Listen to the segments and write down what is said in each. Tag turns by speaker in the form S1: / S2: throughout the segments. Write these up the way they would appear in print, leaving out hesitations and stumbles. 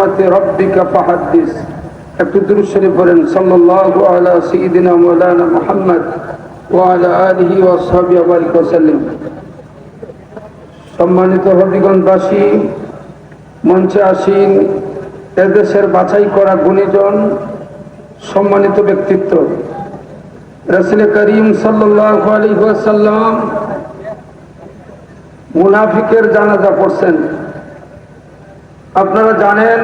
S1: নি'মাতি রাব্বিকা ফাহাদ্দিস। একটু দুরূদ শরীফ পড়েন সাল্লাল্লাহু আলা সাইয়্যিদিনা মাওলানা মুহাম্মদ ওয়া আলা আলিহি ওয়া সাহবিহি ওয়া বারিক ওয়া সাল্লাম। সম্মানিত হবিগঞ্জবাসী, মঞ্চে আসীন এদেশের বাছাই করা গুণীজন, সম্মানিত ব্যক্তিত্ব, রাসূল করিম সাল্লাল্লাহু আলাইহি ওয়াসাল্লাম মুনাফিকের জানাজা পড়ছেন। আপনারা জানেন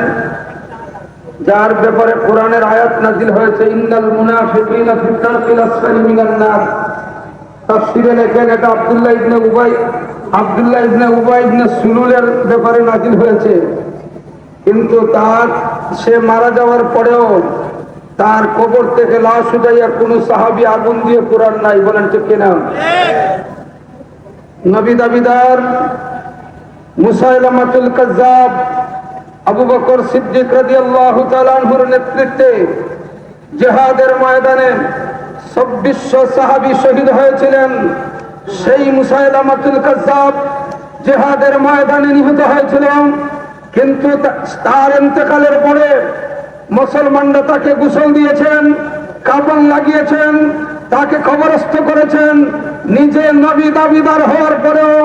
S1: যার ব্যাপারে কোরআনের আয়াত নাযিল হয়েছে, ইন্নাল মুনাফিকিনা ফি দারকিল আসফালি মিনান নার। তাফসীরে লেখেন এটা আব্দুল্লাহ ইবনে উবাই ইবনে সুলুলের ব্যাপারে নাযিল হয়েছে। কিন্তু সে মারা যাওয়ার পরেও তার কবর থেকে লাশ উঠাইয়া কোন সাহাবী আগুন দিয়ে পুরান নাই। বলেন ঠিক কিনা? নবী দাবিদার মুসাইলামাতুল কাজ্জাব আবু বকর সিদ্দিক রাদিয়াল্লাহু তাআলা আনহুর নেতৃত্বে জিহাদের ময়দানে ২৪০০ সাহাবী শহীদ হয়েছিলেন। সেই মুসাইলামাতুল কাজ্জাব জিহাদের ময়দানে নিহত হয়েছিলেন। কিন্তু তার ইন্তেকালের পরে মুসলমানরা তাকে গোসল দিয়েছেন, কাফন লাগিয়েছেন, তাকে কবরস্থ করেছেন। নিজে নবী দাবিদার হওয়ার পরেও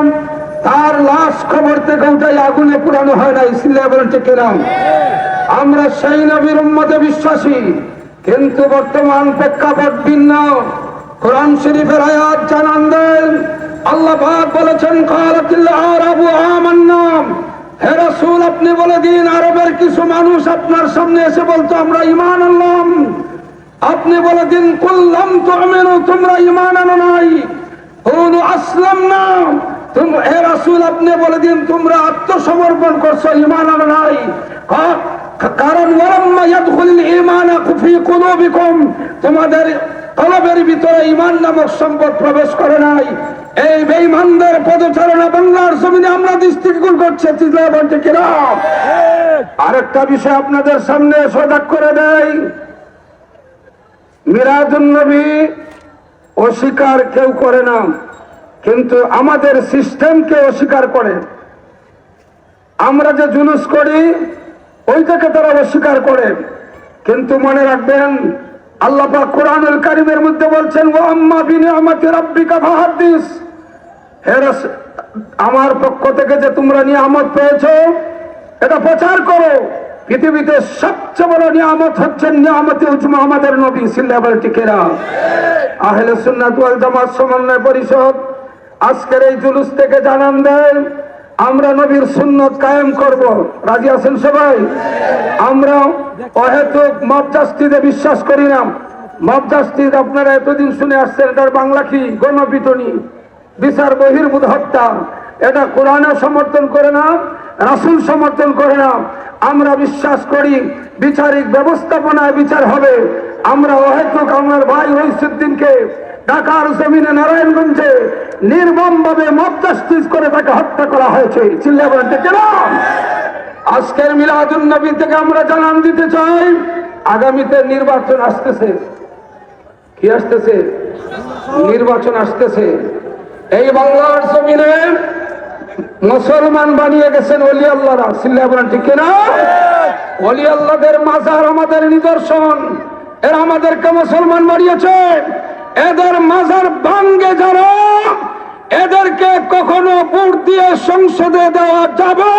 S1: তার লাশ কবর থেকে উঠাই আগুনে পুরানো হয় নাই। সিল্লাহ বলেন ঠিক কিনা? আমরা সেই নবীর উম্মতে বিশ্বাসী, কিন্তু বর্তমান প্রেক্ষাপট ভিন্ন। কোরআন শরীফের আয়াত জানান দেন, আল্লাহ পাক বলেছেন ক্বালাতিল আরাবু আমান্না। হে রাসূল, আপনি বলে দিন আরবের কিছু মানুষ আপনার সামনে এসে বলতো আমরা ঈমান আনলাম। আপনি বলে দিন কুল লাম তু'মিনু, তোমরা ঈমান আনো নাই। কুলু আসলামনা, হে রাসূল আপনি বলে দিন তোমরা আত্মসমর্পণ করছো, ঈমান আনো নাই। কারণ ওয়ালাম্মা ইয়াদখুলুল ঈমান ফি কুলুবিকুম, তোমাদের কলবের ভিতরে ঈমান নামক সম্পদ প্রবেশ করে নাই। এই বেঈমানদের পদচারণা বাংলার জমিনে আমরা দৃষ্টিগোচর করছি। আরেকটা বিষয় আপনাদের সামনে সজাগ করে দেয়, মিলাদুন নবী অস্বীকার কেউ করে না, কিন্তু আমাদের সিস্টেমকে অস্বীকার করে। আমরা যে জুলুস করি ওইটাকে তারা অস্বীকার করে। কিন্তু মনে রাখবেন আল্লাহ পাক কোরআনুল কারীমের মধ্যে বলছেন ওয়া আম্মা বিনিআমাতি রাব্বিকা ফাহাদ্দিস। হে রাসূল, আমার পক্ষ থেকে যে তোমরা নিয়ামত পেয়েছো এটা প্রচার করো। পৃথিবীতে সবচেয়ে বড় নিয়ামত হচ্ছে নিয়ামতে উজমা আমাদের নবী সাল্লাল্লাহু আলাইহি ওয়াসাল্লাম। আহলে সুন্নাত ওয়াল জামাত সমন্বয় পরিষদ আজকের এই জুলুস থেকে জানান দেয় আমরা নবীর সুন্নত কায়েম করব। রাজি আছেন সবাই? আমরা অহেতুক মব জাস্টিসে বিশ্বাস করি না। মব জাস্টিস আপনারা এতদিন শুনে আসছেন, এটার বাংলা কি? গণপিটুনি, বিচার বহির্ভূত হত্যা। এটা কোরআনও সমর্থন করে না, রাসূল সমর্থন করে না। আমরা বিশ্বাস করি বিচারিক ব্যবস্থাপনায় বিচার হবে। আমরা অহেতুক আমার ভাই ওয়াইসুদ্দিনকে ঢাকার জমিনে নারায়ণগঞ্জে নির্মমভাবে মব জাস্টিস করে তাকে হত্যা করা হয়েছে। চিল্লা বলেন ঠিক না? আজকের মিলাদুন নবী থেকে আমরা জানান দিতে চাই আগামীতে নির্বাচন আসতেছে। কি আসতেছে? নির্বাচন আসতেছে। এই বাংলার জমিনে মুসলমান বানিয়ে গেছেন ওলি আল্লাহরা। চিল্লা বলেন ঠিক না? ওলি আল্লাহদের মাজার আমাদের নিদর্শন। এরা আমাদেরকে মুসলমান বানিয়েছে। এদের মাজার ভাঙ্গে যারা, এদেরকে কখনো ভোট দিয়ে সংসদে দেওয়া যাবে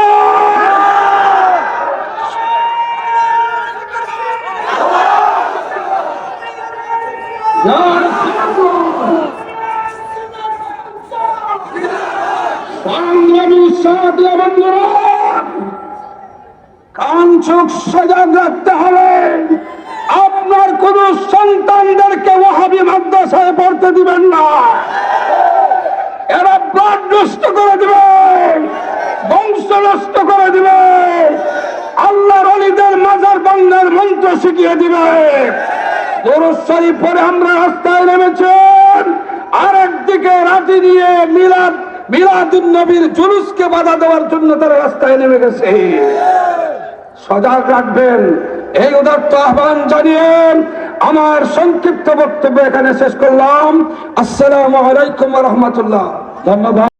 S1: কান চোখ সজাগ রাখতে হবে। আপনার কোন সন্তানদেরকে ওয়াহাবি মাদ্রাসায় পড়তে দিবেন না। এরা ব্লাড নষ্ট করে দিবে, বংশ নষ্ট করে দিবে, আল্লাহর ওলিদের মাজার ভাঙার মন্ত্র শিখিয়ে দিবে। দরুদ শরীফ পড়ে আমরা রাস্তায় নেমেছেন, আরেকদিকে রাজি নিয়ে মিলাদুন নবীর জুলুসকে বাধা দেওয়ার জন্য তারা রাস্তায় নেমে গেছে। সজাগ রাখবেন, এই উদাত্ত আহ্বান জানিয়ে আমার সংক্ষিপ্ত বক্তব্য এখানে শেষ করলাম। আসসালামু আলাইকুম ওয়া রাহমাতুল্লাহ। ধন্যবাদ।